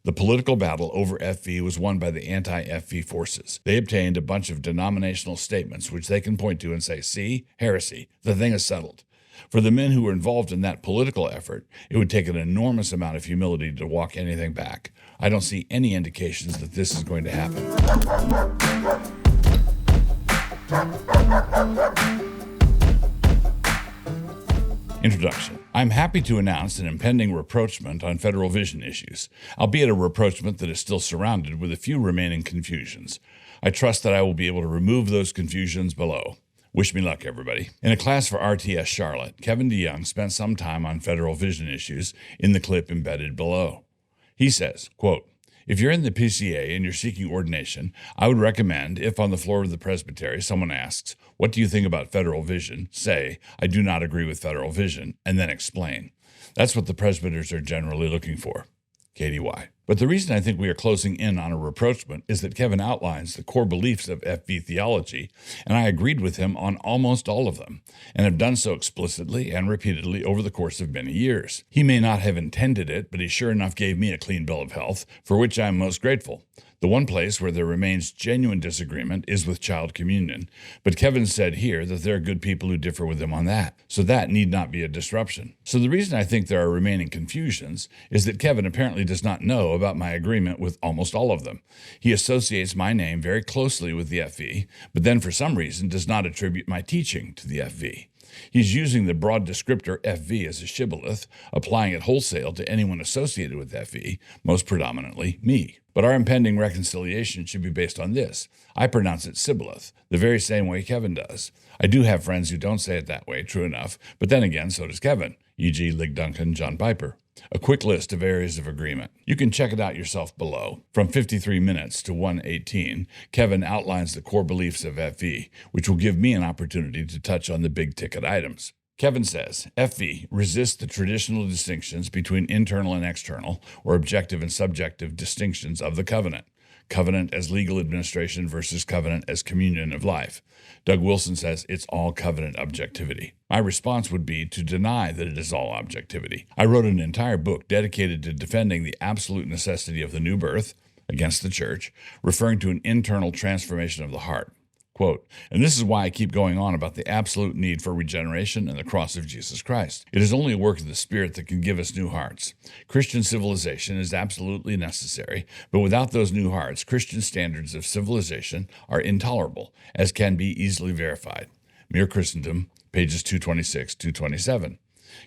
The political battle over FV was won by the anti-FV forces. They obtained a bunch of denominational statements which they can point to and say, see, heresy, the thing is settled. For the men who were involved in that political effort, it would take an enormous amount of humility to walk anything back. I don't see any indications that this is going to happen. Introduction. I'm happy to announce an impending rapprochement on federal vision issues, albeit a rapprochement that is still surrounded with a few remaining confusions. I trust that I will be able to remove those confusions below. Wish me luck, everybody. In a class for RTS Charlotte, Kevin DeYoung spent some time on federal vision issues in the clip embedded below. He says, quote, if you're in the PCA and you're seeking ordination, I would recommend, if on the floor of the presbytery someone asks, what do you think about federal vision? Say, I do not agree with federal vision, and then explain. That's what the presbyters are generally looking for. KDY. But the reason I think we are closing in on a rapprochement is that Kevin outlines the core beliefs of FV theology, and I agreed with him on almost all of them, and have done so explicitly and repeatedly over the course of many years. He may not have intended it, but he sure enough gave me a clean bill of health, for which I am most grateful. The one place where there remains genuine disagreement is with child communion, but Kevin said here that there are good people who differ with him on that, so that need not be a disruption. So the reason I think there are remaining confusions is that Kevin apparently does not know about my agreement with almost all of them. He associates my name very closely with the FV, but then for some reason does not attribute my teaching to the FV. He's using the broad descriptor FV as a shibboleth, applying it wholesale to anyone associated with FV, most predominantly me. But our impending reconciliation should be based on this. I pronounce it sibboleth, the very same way Kevin does. I do have friends who don't say it that way, true enough, but then again, so does Kevin, e.g. Lig Duncan, John Piper. A quick list of areas of agreement. You can check it out yourself below. From 53 minutes to 1:18, Kevin outlines the core beliefs of FV, which will give me an opportunity to touch on the big-ticket items. Kevin says, FV resists the traditional distinctions between internal and external, or objective and subjective distinctions of the covenant. Covenant as legal administration versus covenant as communion of life. Doug Wilson says it's all covenant objectivity. My response would be to deny that it is all objectivity. I wrote an entire book dedicated to defending the absolute necessity of the new birth against the church, referring to an internal transformation of the heart. Quote, and this is why I keep going on about the absolute need for regeneration and the cross of Jesus Christ. It is only a work of the Spirit that can give us new hearts. Christian civilization is absolutely necessary, but without those new hearts, Christian standards of civilization are intolerable, as can be easily verified. Mere Christendom, pages 226-227.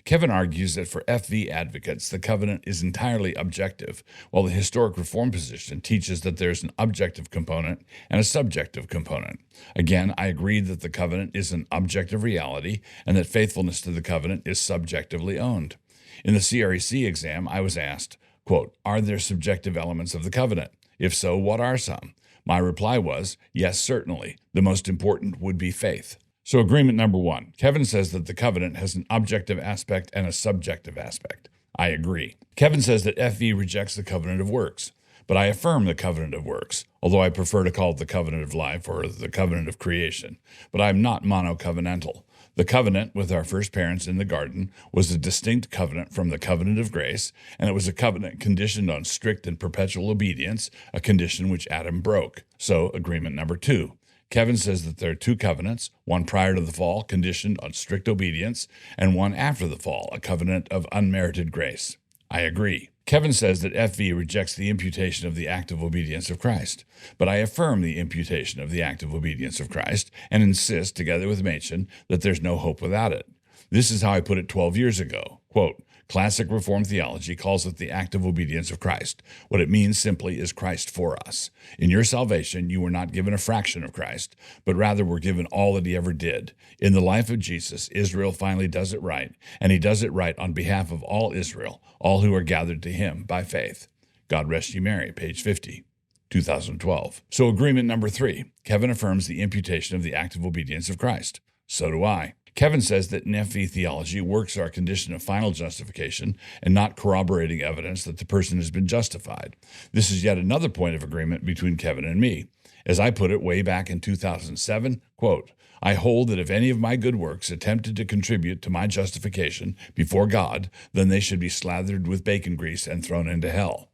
Kevin argues that for FV advocates, the covenant is entirely objective, while the historic reform position teaches that there's an objective component and a subjective component. Again, I agree that the covenant is an objective reality and that faithfulness to the covenant is subjectively owned. In the CREC exam, I was asked, quote, are there subjective elements of the covenant? If so, what are some? My reply was, yes, certainly. The most important would be faith. So agreement number one, Kevin says that the covenant has an objective aspect and a subjective aspect. I agree. Kevin says that FV rejects the covenant of works, but I affirm the covenant of works, although I prefer to call it the covenant of life or the covenant of creation. But I am not monocovenantal. The covenant with our first parents in the garden was a distinct covenant from the covenant of grace, and it was a covenant conditioned on strict and perpetual obedience, a condition which Adam broke. So agreement number two. Kevin says that there are two covenants, one prior to the fall, conditioned on strict obedience, and one after the fall, a covenant of unmerited grace. I agree. Kevin says that FV rejects the imputation of the active obedience of Christ, but I affirm the imputation of the active obedience of Christ and insist, together with Machen, that there's no hope without it. This is how I put it 12 years ago. Quote, classic Reformed theology calls it the active obedience of Christ. What it means simply is Christ for us. In your salvation, you were not given a fraction of Christ, but rather were given all that he ever did. In the life of Jesus, Israel finally does it right, and he does it right on behalf of all Israel, all who are gathered to him by faith. God rest you merry, page 50. 2012. So agreement number three, Kevin affirms the imputation of the active obedience of Christ. So do I. Kevin says that in FV theology, works are a condition of final justification and not corroborating evidence that the person has been justified. This is yet another point of agreement between Kevin and me. As I put it way back in 2007, quote, I hold that if any of my good works attempted to contribute to my justification before God, then they should be slathered with bacon grease and thrown into hell.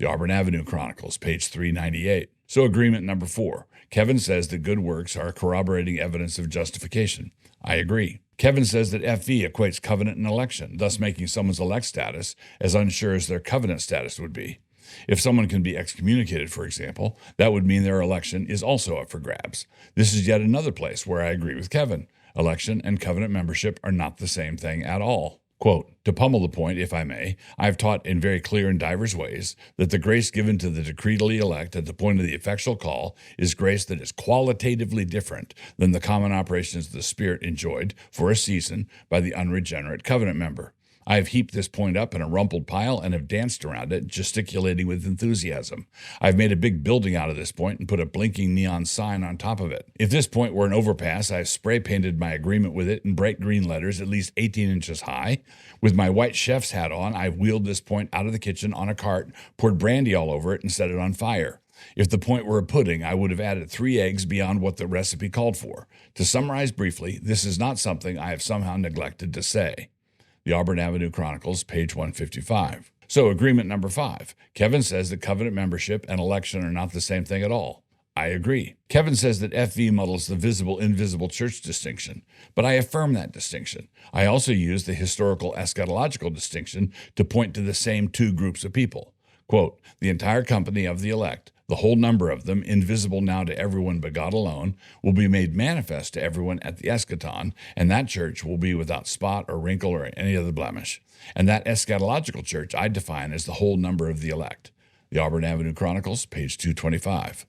The Auburn Avenue Chronicles, page 398. So agreement number 4. Kevin says that good works are corroborating evidence of justification. I agree. Kevin says that FV equates covenant and election, thus making someone's elect status as unsure as their covenant status would be. If someone can be excommunicated, for example, that would mean their election is also up for grabs. This is yet another place where I agree with Kevin. Election and covenant membership are not the same thing at all. Quote, to pummel the point, if I may, I have taught in very clear and divers ways that the grace given to the decretally elect at the point of the effectual call is grace that is qualitatively different than the common operations of the Spirit enjoyed for a season by the unregenerate covenant member. I have heaped this point up in a rumpled pile and have danced around it, gesticulating with enthusiasm. I've made a big building out of this point and put a blinking neon sign on top of it. If this point were an overpass, I've spray painted my agreement with it in bright green letters at least 18 inches high. With my white chef's hat on, I've wheeled this point out of the kitchen on a cart, poured brandy all over it, and set it on fire. If the point were a pudding, I would have added 3 eggs beyond what the recipe called for. To summarize briefly, this is not something I have somehow neglected to say. The Auburn Avenue Chronicles, page 155. So agreement number 5. Kevin says that covenant membership and election are not the same thing at all. I agree. Kevin says that FV muddles the visible-invisible church distinction, but I affirm that distinction. I also use the historical eschatological distinction to point to the same 2 groups of people. Quote, the entire company of the elect, the whole number of them, invisible now to everyone but God alone, will be made manifest to everyone at the eschaton, and that church will be without spot or wrinkle or any other blemish. And that eschatological church I define as the whole number of the elect. The Auburn Avenue Chronicles, page 225.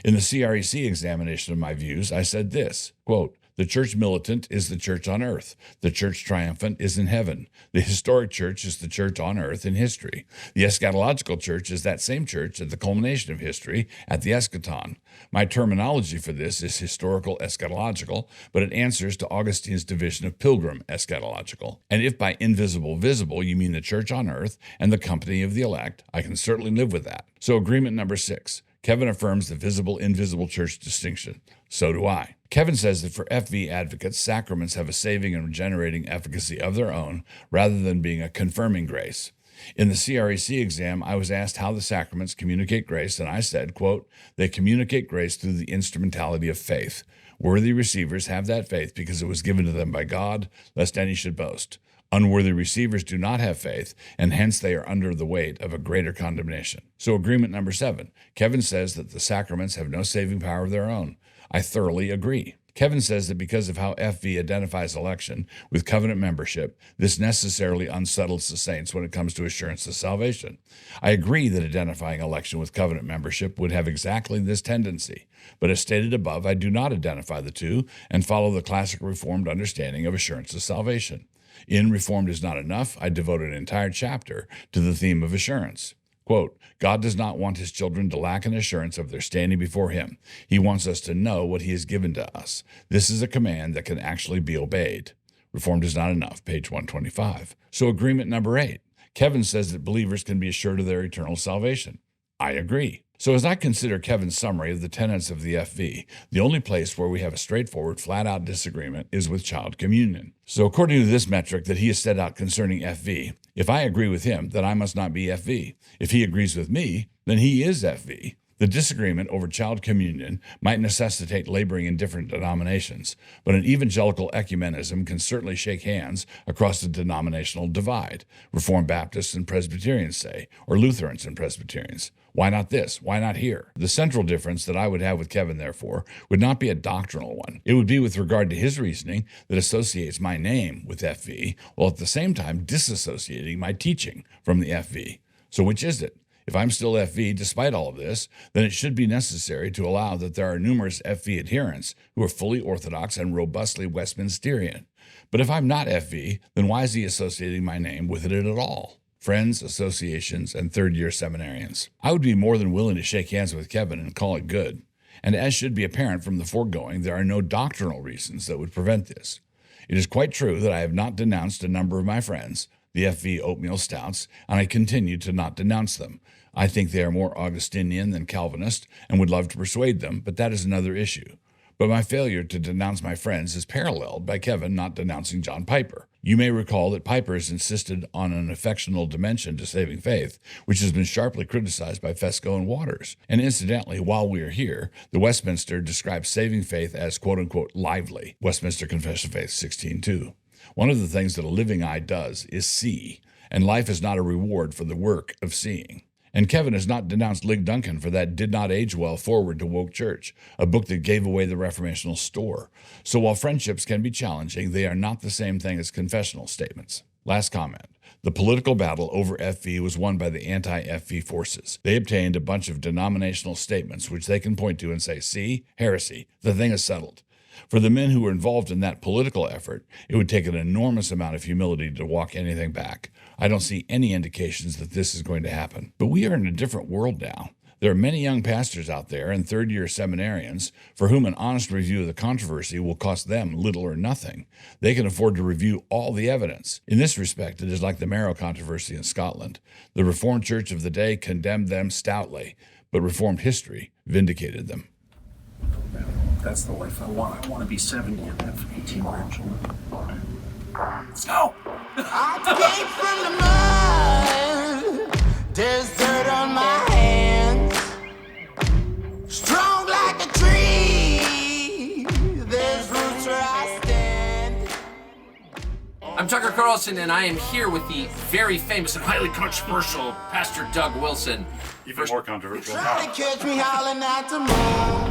In the CREC examination of my views, I said this, quote, the church militant is the church on earth. The church triumphant is in heaven. The historic church is the church on earth in history. The eschatological church is that same church at the culmination of history at the eschaton. My terminology for this is historical eschatological, but it answers to Augustine's division of pilgrim eschatological. And if by invisible visible you mean the church on earth and the company of the elect, I can certainly live with that. So agreement number 6. Kevin affirms the visible-invisible church distinction. So do I. Kevin says that for FV advocates, sacraments have a saving and regenerating efficacy of their own rather than being a confirming grace. In the CREC exam, I was asked how the sacraments communicate grace, and I said, quote, they communicate grace through the instrumentality of faith. Worthy receivers have that faith because it was given to them by God, lest any should boast. Unworthy receivers do not have faith, and hence they are under the weight of a greater condemnation. So agreement number 7. Kevin says that the sacraments have no saving power of their own. I thoroughly agree. Kevin says that because of how FV identifies election with covenant membership, this necessarily unsettles the saints when it comes to assurance of salvation. I agree that identifying election with covenant membership would have exactly this tendency, but as stated above, I do not identify the two and follow the classic Reformed understanding of assurance of salvation. In Reformed is Not Enough, I devote an entire chapter to the theme of assurance. Quote, God does not want his children to lack an assurance of their standing before him. He wants us to know what he has given to us. This is a command that can actually be obeyed. Reformed is Not Enough, page 125. So agreement number 8. Kevin says that believers can be assured of their eternal salvation. I agree. So as I consider Kevin's summary of the tenets of the FV, the only place where we have a straightforward, flat-out disagreement is with child communion. So according to this metric that he has set out concerning FV, if I agree with him, then I must not be FV. If he agrees with me, then he is FV. The disagreement over child communion might necessitate laboring in different denominations, but an evangelical ecumenism can certainly shake hands across the denominational divide. Reformed Baptists and Presbyterians say, or Lutherans and Presbyterians. Why not this? Why not here? The central difference that I would have with Kevin, therefore, would not be a doctrinal one. It would be with regard to his reasoning that associates my name with FV, while at the same time disassociating my teaching from the FV. So which is it? If I'm still FV despite all of this, then it should be necessary to allow that there are numerous FV adherents who are fully orthodox and robustly Westminsterian. But if I'm not FV, then why is he associating my name with it at all? Friends, associations, and third-year seminarians. I would be more than willing to shake hands with Kevin and call it good. And as should be apparent from the foregoing, there are no doctrinal reasons that would prevent this. It is quite true that I have not denounced a number of my friends, the FV oatmeal stouts, and I continue to not denounce them. I think they are more Augustinian than Calvinist and would love to persuade them, but that is another issue. But my failure to denounce my friends is paralleled by Kevin not denouncing John Piper. You may recall that Piper has insisted on an affectional dimension to saving faith, which has been sharply criticized by Fesco and Waters. And incidentally, while we are here, the Westminster describes saving faith as quote-unquote lively. Westminster Confession of Faith 16:2. One of the things that a living eye does is see, and life is not a reward for the work of seeing. And Kevin has not denounced Lig Duncan for that did not age well forward to Woke Church, a book that gave away the Reformational store. So while friendships can be challenging, they are not the same thing as confessional statements. Last comment. The political battle over FV was won by the anti-FV forces. They obtained a bunch of denominational statements which they can point to and say, see, heresy, the thing is settled. For the men who were involved in that political effort, it would take an enormous amount of humility to walk anything back. I don't see any indications that this is going to happen. But we are in a different world now. There are many young pastors out there and third-year seminarians for whom an honest review of the controversy will cost them little or nothing. They can afford to review all the evidence. In this respect, it is like the Marrow controversy in Scotland. The Reformed Church of the day condemned them stoutly, but Reformed history vindicated them. That's the life I want. I want to be 70 and have 18 grandchildren. Let's go! I came from the mud. There's dirt on my hands. Strong like a tree. There's roots where I stand. I'm Tucker Carlson, and I am here with the very famous and highly controversial Pastor Doug Wilson. Even more controversial. Try to catch me howling at the moon.